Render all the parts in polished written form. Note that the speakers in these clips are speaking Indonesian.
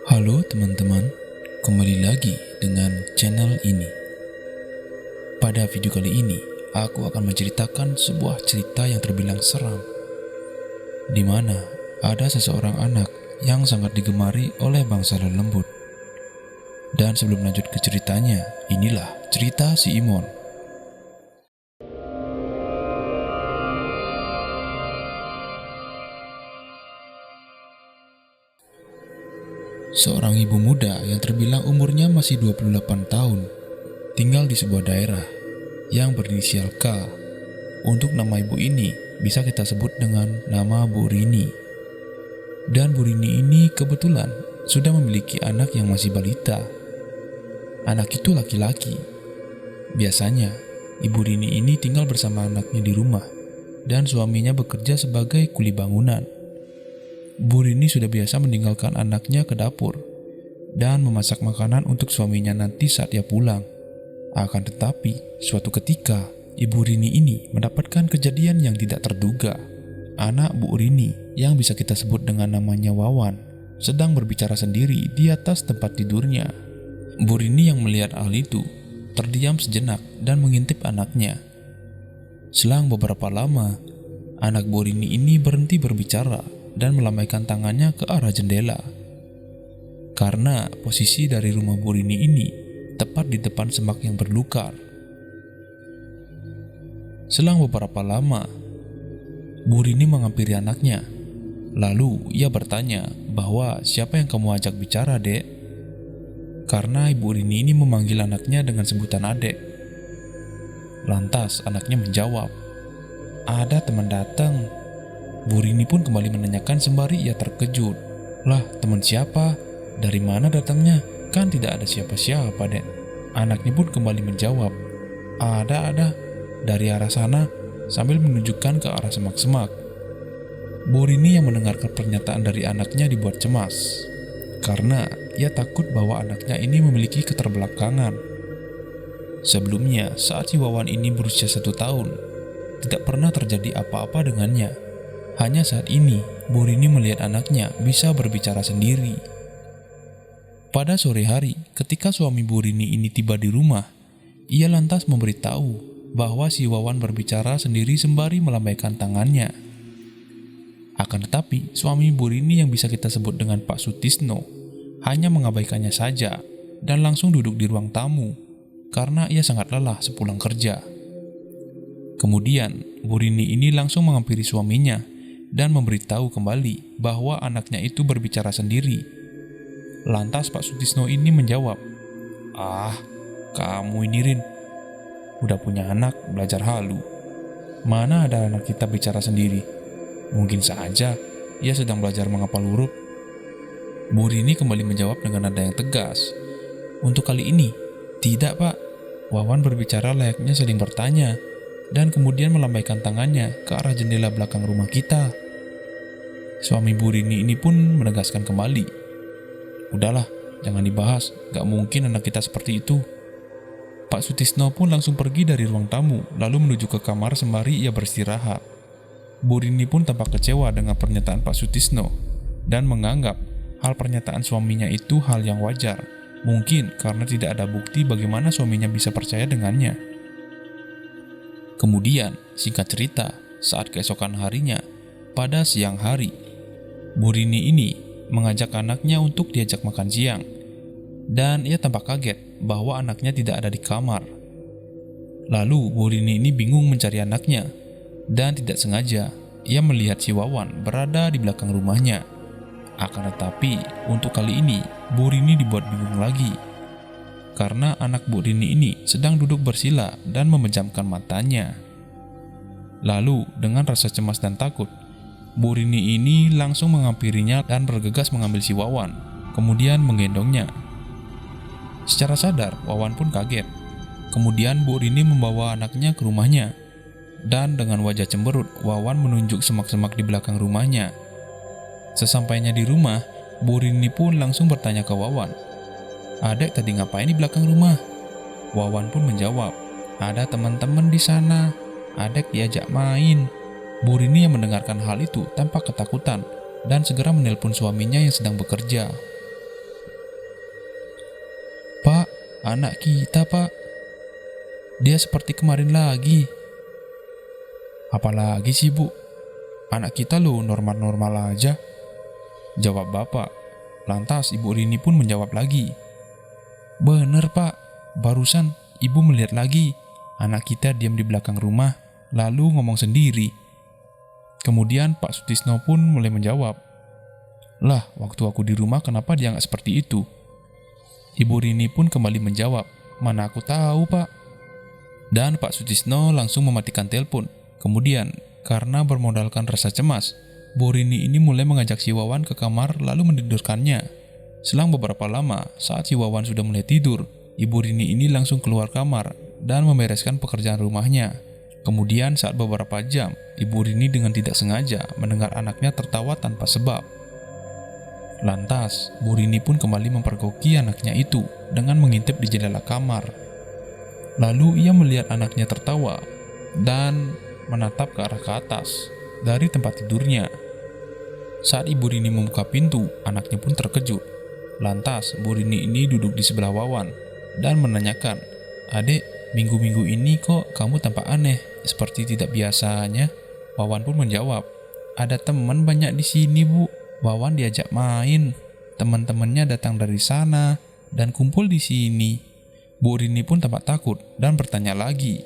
Halo teman-teman, kembali lagi dengan channel ini. Pada video kali ini, aku akan menceritakan sebuah cerita yang terbilang seram, di mana ada seseorang anak yang sangat digemari oleh bangsa lelembut. Dan sebelum lanjut ke ceritanya, inilah cerita si Imon. Seorang ibu muda yang terbilang umurnya masih 28 tahun, tinggal di sebuah daerah yang berinisial K. Untuk nama ibu ini bisa kita sebut dengan nama Bu Rini. Dan Bu Rini ini kebetulan sudah memiliki anak yang masih balita. Anak itu laki-laki. Biasanya, Ibu Rini ini tinggal bersama anaknya di rumah dan suaminya bekerja sebagai kuli bangunan. Bu Rini sudah biasa meninggalkan anaknya ke dapur dan memasak makanan untuk suaminya nanti saat ia pulang. Akan tetapi, suatu ketika, Ibu Rini ini mendapatkan kejadian yang tidak terduga. Anak Bu Rini, yang bisa kita sebut dengan namanya Wawan, sedang berbicara sendiri di atas tempat tidurnya. Bu Rini yang melihat hal itu, terdiam sejenak dan mengintip anaknya. Selang beberapa lama, anak Bu Rini ini berhenti berbicara dan melambaikan tangannya ke arah jendela. Karena posisi dari rumah Bu Rini ini tepat di depan semak yang berlukar. Selang beberapa lama, Bu Rini menghampiri anaknya. Lalu ia bertanya bahwa siapa yang kamu ajak bicara, Dek? Karena Ibu Rini ini memanggil anaknya dengan sebutan adek. Lantas anaknya menjawab, "Ada teman datang." Bu Rini pun kembali menanyakan sembari ia terkejut. "Lah, teman siapa? Dari mana datangnya? Kan tidak ada siapa-siapa, Dek." Anaknya pun kembali menjawab, Ada, dari arah sana," sambil menunjukkan ke arah semak-semak. Bu Rini yang mendengarkan pernyataan dari anaknya dibuat cemas, karena ia takut bahwa anaknya ini memiliki keterbelakangan. Sebelumnya, saat si Wawan ini berusia 1 tahun, tidak pernah terjadi apa-apa dengannya. Hanya saat ini, Bu Rini melihat anaknya bisa berbicara sendiri. Pada sore hari, ketika suami Bu Rini ini tiba di rumah, ia lantas memberitahu bahwa si Wawan berbicara sendiri sembari melambaikan tangannya. Akan tetapi, suami Bu Rini yang bisa kita sebut dengan Pak Sutisno hanya mengabaikannya saja dan langsung duduk di ruang tamu karena ia sangat lelah sepulang kerja. Kemudian, Bu Rini ini langsung menghampiri suaminya dan memberitahu kembali bahwa anaknya itu berbicara sendiri. Lantas Pak Sutisno ini menjawab, "Kamu ini Rin, udah punya anak belajar halu. Mana ada anak kita bicara sendiri? Mungkin saja ia sedang belajar menghafal huruf." Bu Rini kembali menjawab dengan nada yang tegas, "Untuk kali ini, tidak Pak. Wawan berbicara layaknya saling bertanya." Dan kemudian melambaikan tangannya ke arah jendela belakang rumah kita. Suami Bu Rini ini pun menegaskan kembali, "Udahlah, jangan dibahas, gak mungkin anak kita seperti itu." Pak Sutisno pun langsung pergi dari ruang tamu, lalu menuju ke kamar sembari ia beristirahat. Bu Rini pun tampak kecewa dengan pernyataan Pak Sutisno, dan menganggap hal pernyataan suaminya itu hal yang wajar, mungkin karena tidak ada bukti bagaimana suaminya bisa percaya dengannya. Kemudian, singkat cerita, saat keesokan harinya, pada siang hari, Bu Rini ini mengajak anaknya untuk diajak makan siang, dan ia tampak kaget bahwa anaknya tidak ada di kamar. Lalu Bu Rini ini bingung mencari anaknya, dan tidak sengaja ia melihat si Wawan berada di belakang rumahnya. Akan tetapi, untuk kali ini, Bu Rini dibuat bingung lagi, karena anak Bu Rini ini sedang duduk bersila dan memejamkan matanya. Lalu, dengan rasa cemas dan takut, Bu Rini ini langsung menghampirinya dan bergegas mengambil si Wawan, kemudian menggendongnya. Secara sadar, Wawan pun kaget. Kemudian Bu Rini membawa anaknya ke rumahnya, dan dengan wajah cemberut, Wawan menunjuk semak-semak di belakang rumahnya. Sesampainya di rumah, Bu Rini pun langsung bertanya ke Wawan, "Adek tadi ngapain di belakang rumah?" Wawan pun menjawab, "Ada teman-teman di sana. Adek diajak main." Bu Rini yang mendengarkan hal itu tampak ketakutan dan segera menelpon suaminya yang sedang bekerja. Anak kita, Pak. Dia seperti kemarin lagi. Apalagi sih, Bu? Anak kita loh normal-normal aja, jawab bapak. Lantas Ibu Rini pun menjawab lagi. Bener, Pak. Barusan ibu melihat lagi. Anak kita diam di belakang rumah, lalu ngomong sendiri. Kemudian Pak Sutisno pun mulai menjawab. Lah, waktu aku di rumah kenapa dia nggak seperti itu? Ibu Rini pun kembali menjawab, mana aku tahu, Pak. Dan Pak Sutisno langsung mematikan telepon. Kemudian, karena bermodalkan rasa cemas, Bu Rini ini mulai mengajak si Wawan ke kamar lalu menidurkannya. Selang beberapa lama, saat si Wawan sudah mulai tidur, Ibu Rini ini langsung keluar kamar dan membereskan pekerjaan rumahnya. Kemudian saat beberapa jam, Ibu Rini dengan tidak sengaja mendengar anaknya tertawa tanpa sebab. Lantas, Bu Rini pun kembali mempergoki anaknya itu dengan mengintip di jendela kamar. Lalu ia melihat anaknya tertawa dan menatap ke arah ke atas dari tempat tidurnya. Saat Ibu Rini membuka pintu, anaknya pun terkejut. Lantas, Bu Rini ini duduk di sebelah Wawan dan menanyakan, Adek, minggu-minggu ini kok kamu tampak aneh, seperti tidak biasanya? Wawan pun menjawab, ada teman banyak di sini, Bu. Wawan diajak main. Teman-temannya datang dari sana dan kumpul di sini. Bu Rini pun tampak takut dan bertanya lagi,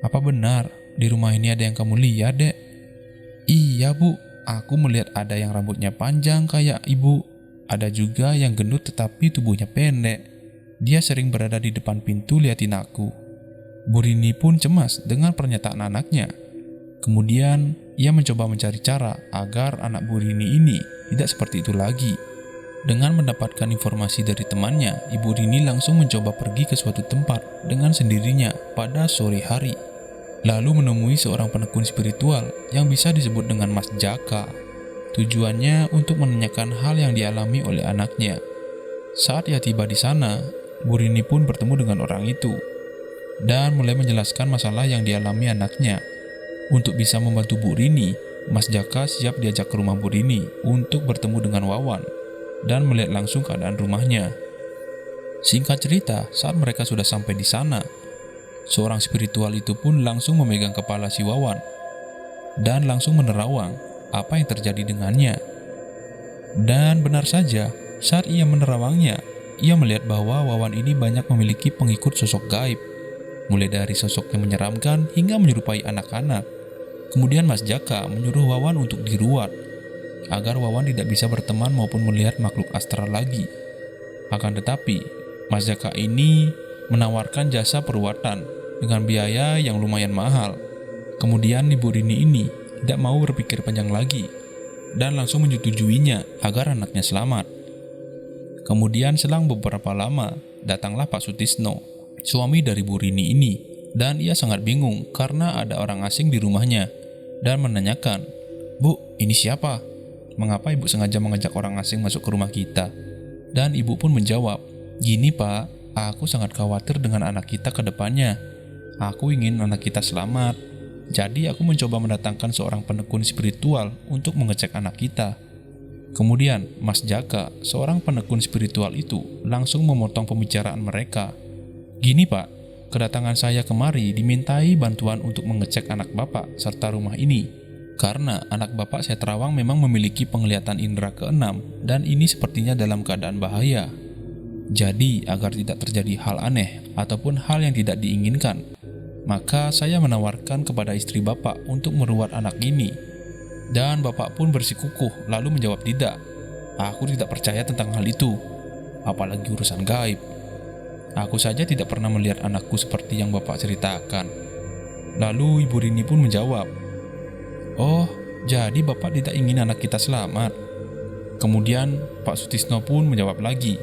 apa benar di rumah ini ada yang kamu lihat, Dek? Iya, Bu. Aku melihat ada yang rambutnya panjang kayak ibu. Ada juga yang gendut tetapi tubuhnya pendek. Dia sering berada di depan pintu liatin aku. Bu Rini pun cemas dengan pernyataan anaknya. Kemudian, ia mencoba mencari cara agar anak Bu Rini ini tidak seperti itu lagi. Dengan mendapatkan informasi dari temannya, Ibu Rini langsung mencoba pergi ke suatu tempat dengan sendirinya pada sore hari. Lalu menemui seorang penekun spiritual yang bisa disebut dengan Mas Jaka. Tujuannya untuk menanyakan hal yang dialami oleh anaknya. Saat ia tiba di sana, Bu Rini pun bertemu dengan orang itu dan mulai menjelaskan masalah yang dialami anaknya. Untuk bisa membantu Bu Rini, Mas Jaka siap diajak ke rumah Bu Rini untuk bertemu dengan Wawan dan melihat langsung keadaan rumahnya. Singkat cerita, saat mereka sudah sampai di sana, seorang spiritual itu pun langsung memegang kepala si Wawan dan langsung menerawang apa yang terjadi dengannya. Dan benar saja, saat ia menerawangnya, ia melihat bahwa Wawan ini banyak memiliki pengikut sosok gaib, mulai dari sosok yang menyeramkan hingga menyerupai anak-anak. Kemudian Mas Jaka menyuruh Wawan untuk diruat, agar Wawan tidak bisa berteman maupun melihat makhluk astral lagi. Akan tetapi, Mas Jaka ini menawarkan jasa peruatan dengan biaya yang lumayan mahal. Kemudian Ibu Rini ini tidak mau berpikir panjang lagi dan langsung menyetujuinya agar anaknya selamat. Kemudian selang beberapa lama, datanglah Pak Sutisno, suami dari Bu Rini ini, dan ia sangat bingung karena ada orang asing di rumahnya dan menanyakan, Bu, ini siapa? Mengapa ibu sengaja mengajak orang asing masuk ke rumah kita? Dan ibu pun menjawab, gini Pak, aku sangat khawatir dengan anak kita ke depannya. Aku ingin anak kita selamat. Jadi aku mencoba mendatangkan seorang penekun spiritual untuk mengecek anak kita. Kemudian Mas Jaka, seorang penekun spiritual itu, langsung memotong pembicaraan mereka. Gini Pak, kedatangan saya kemari dimintai bantuan untuk mengecek anak Bapak serta rumah ini. Karena anak Bapak saya terawang memang memiliki penglihatan indera keenam dan ini sepertinya dalam keadaan bahaya. Jadi agar tidak terjadi hal aneh ataupun hal yang tidak diinginkan, maka saya menawarkan kepada istri Bapak untuk meruat anak ini. Dan Bapak pun bersikukuh lalu menjawab tidak. Aku tidak percaya tentang hal itu, apalagi urusan gaib. Aku saja tidak pernah melihat anakku seperti yang Bapak ceritakan. Lalu Ibu Rini pun menjawab, oh, jadi Bapak tidak ingin anak kita selamat? Kemudian Pak Sutisno pun menjawab lagi,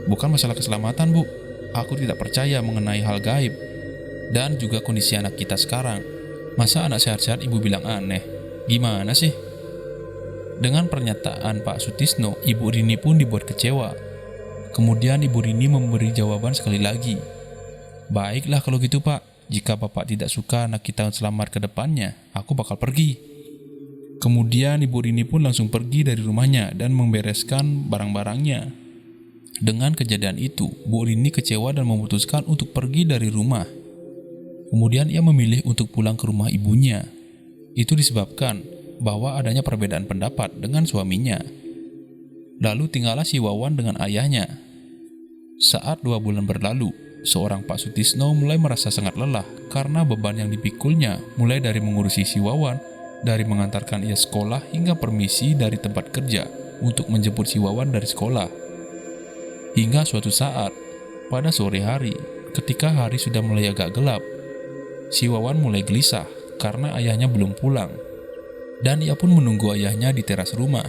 bukan masalah keselamatan, Bu. Aku tidak percaya mengenai hal gaib dan juga kondisi anak kita sekarang. Masa anak sehat-sehat Ibu bilang aneh? Gimana sih? Dengan pernyataan Pak Sutisno, Ibu Rini pun dibuat kecewa. Kemudian Ibu Rini memberi jawaban sekali lagi. Baiklah kalau gitu Pak, jika Bapak tidak suka anak kita selamat ke depannya, aku bakal pergi. Kemudian Ibu Rini pun langsung pergi dari rumahnya dan membereskan barang-barangnya. Dengan kejadian itu, Bu Rini kecewa dan memutuskan untuk pergi dari rumah. Kemudian ia memilih untuk pulang ke rumah ibunya. Itu disebabkan bahwa adanya perbedaan pendapat dengan suaminya. Lalu tinggallah si Wawan dengan ayahnya. Saat 2 bulan berlalu, seorang Pak Sutisno mulai merasa sangat lelah karena beban yang dipikulnya, mulai dari mengurusi si Wawan, dari mengantarkan ia sekolah hingga permisi dari tempat kerja untuk menjemput si Wawan dari sekolah. Hingga suatu saat, pada sore hari, ketika hari sudah mulai agak gelap, si Wawan mulai gelisah karena ayahnya belum pulang, dan ia pun menunggu ayahnya di teras rumah.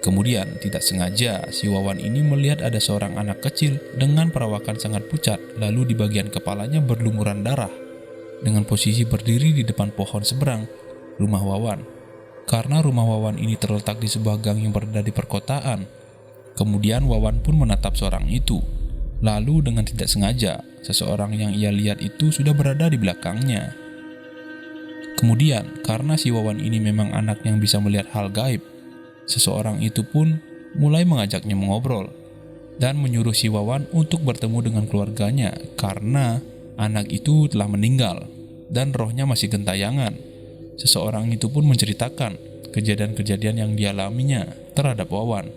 Kemudian tidak sengaja si Wawan ini melihat ada seorang anak kecil dengan perawakan sangat pucat, lalu di bagian kepalanya berlumuran darah, dengan posisi berdiri di depan pohon seberang rumah Wawan. Karena rumah Wawan ini terletak di sebuah gang yang berada di perkotaan, kemudian Wawan pun menatap seorang itu. Lalu dengan tidak sengaja, seseorang yang ia lihat itu sudah berada di belakangnya. Kemudian, karena si Wawan ini memang anak yang bisa melihat hal gaib, seseorang itu pun mulai mengajaknya mengobrol dan menyuruh si Wawan untuk bertemu dengan keluarganya karena anak itu telah meninggal dan rohnya masih gentayangan. Seseorang itu pun menceritakan kejadian-kejadian yang dialaminya terhadap Wawan.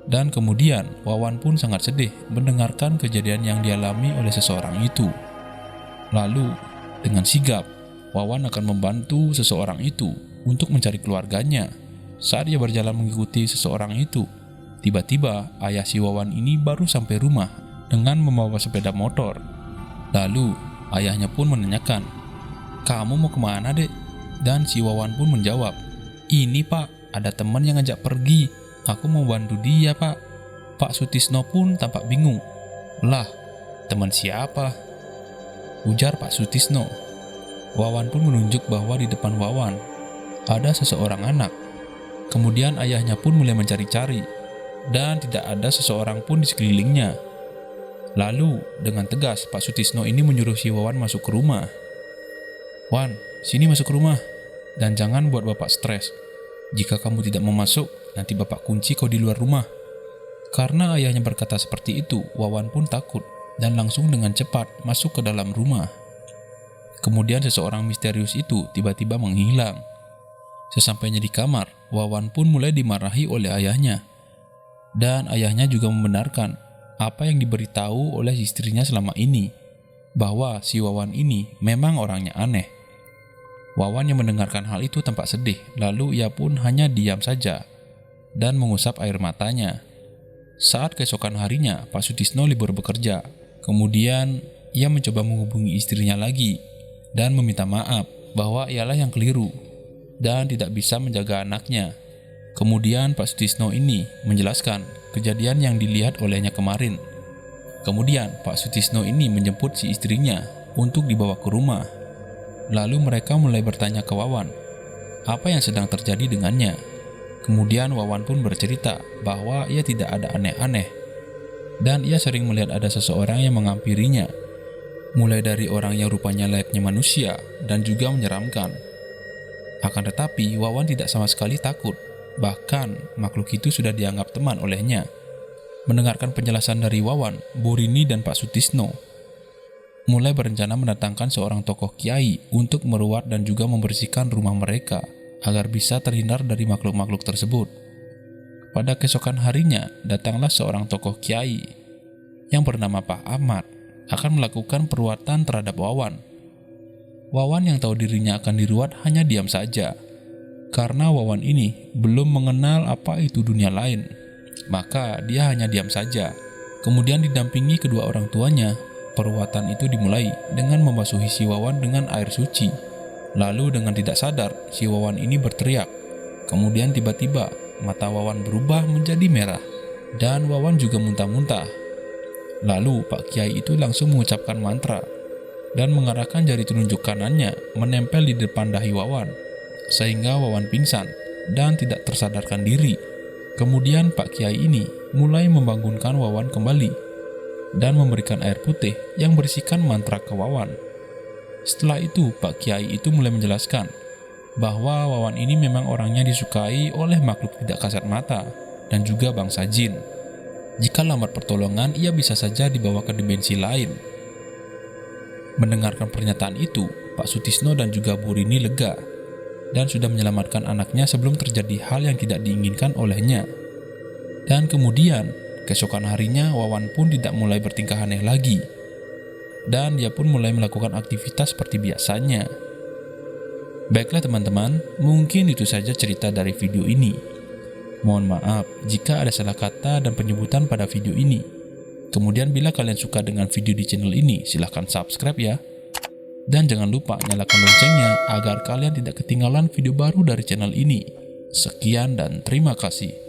Dan kemudian Wawan pun sangat sedih mendengarkan kejadian yang dialami oleh seseorang itu. Lalu, dengan sigap, Wawan akan membantu seseorang itu untuk mencari keluarganya. Saat ia berjalan mengikuti seseorang itu, tiba-tiba ayah si Wawan ini baru sampai rumah dengan membawa sepeda motor. Lalu ayahnya pun menanyakan, "Kamu mau kemana, Dek?" Dan si Wawan pun menjawab, "Ini Pak, ada teman yang ngajak pergi. Aku mau bantu dia, Pak." Pak Sutisno pun tampak bingung. "Lah, teman siapa?" ujar Pak Sutisno. Wawan pun menunjuk bahwa di depan Wawan ada seseorang anak. Kemudian ayahnya pun mulai mencari-cari, dan tidak ada seseorang pun di sekelilingnya. Lalu dengan tegas Pak Sutisno ini menyuruh si Wawan masuk ke rumah. "Wan, sini masuk ke rumah, dan jangan buat bapak stres. Jika kamu tidak mau masuk, nanti bapak kunci kau di luar rumah." Karena ayahnya berkata seperti itu, Wawan pun takut dan langsung dengan cepat masuk ke dalam rumah. Kemudian seseorang misterius itu tiba-tiba menghilang. Sesampainya di kamar, Wawan pun mulai dimarahi oleh ayahnya. Dan ayahnya juga membenarkan apa yang diberitahu oleh istrinya selama ini, bahwa si Wawan ini memang orangnya aneh. Wawan yang mendengarkan hal itu tampak sedih, lalu ia pun hanya diam saja dan mengusap air matanya. Saat keesokan harinya, Pak Sutisno libur bekerja. Kemudian ia mencoba menghubungi istrinya lagi dan meminta maaf bahwa ialah yang keliru dan tidak bisa menjaga anaknya. Kemudian Pak Sutisno ini menjelaskan kejadian yang dilihat olehnya kemarin. Kemudian Pak Sutisno ini menjemput si istrinya untuk dibawa ke rumah. Lalu mereka mulai bertanya ke Wawan apa yang sedang terjadi dengannya. Kemudian Wawan pun bercerita bahwa ia tidak ada aneh-aneh dan ia sering melihat ada seseorang yang menghampirinya, mulai dari orang yang rupanya layaknya manusia dan juga menyeramkan. Akan tetapi Wawan tidak sama sekali takut, bahkan makhluk itu sudah dianggap teman olehnya. Mendengarkan penjelasan dari Wawan, Bu Rini dan Pak Sutisno mulai berencana mendatangkan seorang tokoh kiai untuk meruat dan juga membersihkan rumah mereka agar bisa terhindar dari makhluk-makhluk tersebut. Pada keesokan harinya, datanglah seorang tokoh kiai yang bernama Pak Ahmad akan melakukan peruatan terhadap Wawan. Wawan yang tahu dirinya akan diruat hanya diam saja, karena Wawan ini belum mengenal apa itu dunia lain. Maka dia hanya diam saja. Kemudian didampingi kedua orang tuanya, peruatan itu dimulai dengan membasuhi si Wawan dengan air suci. Lalu dengan tidak sadar, si Wawan ini berteriak. Kemudian tiba-tiba mata Wawan berubah menjadi merah dan Wawan juga muntah-muntah. Lalu Pak Kiai itu langsung mengucapkan mantra dan mengarahkan jari telunjuk kanannya menempel di depan dahi Wawan, sehingga Wawan pingsan dan tidak tersadarkan diri. Kemudian Pak Kiai ini mulai membangunkan Wawan kembali dan memberikan air putih yang berisikan mantra ke Wawan. Setelah itu Pak Kiai itu mulai menjelaskan bahwa Wawan ini memang orangnya disukai oleh makhluk tidak kasat mata dan juga bangsa jin. Jika lambat pertolongan, ia bisa saja dibawa ke dimensi lain. Mendengarkan pernyataan itu, Pak Sutisno dan juga Bu Rini lega dan sudah menyelamatkan anaknya sebelum terjadi hal yang tidak diinginkan olehnya. Dan kemudian, keesokan harinya Wawan pun tidak mulai bertingkah aneh lagi. Dan dia pun mulai melakukan aktivitas seperti biasanya. Baiklah teman-teman, mungkin itu saja cerita dari video ini. Mohon maaf jika ada salah kata dan penyebutan pada video ini. Kemudian bila kalian suka dengan video di channel ini, silahkan subscribe ya. Dan jangan lupa nyalakan loncengnya agar kalian tidak ketinggalan video baru dari channel ini. Sekian dan terima kasih.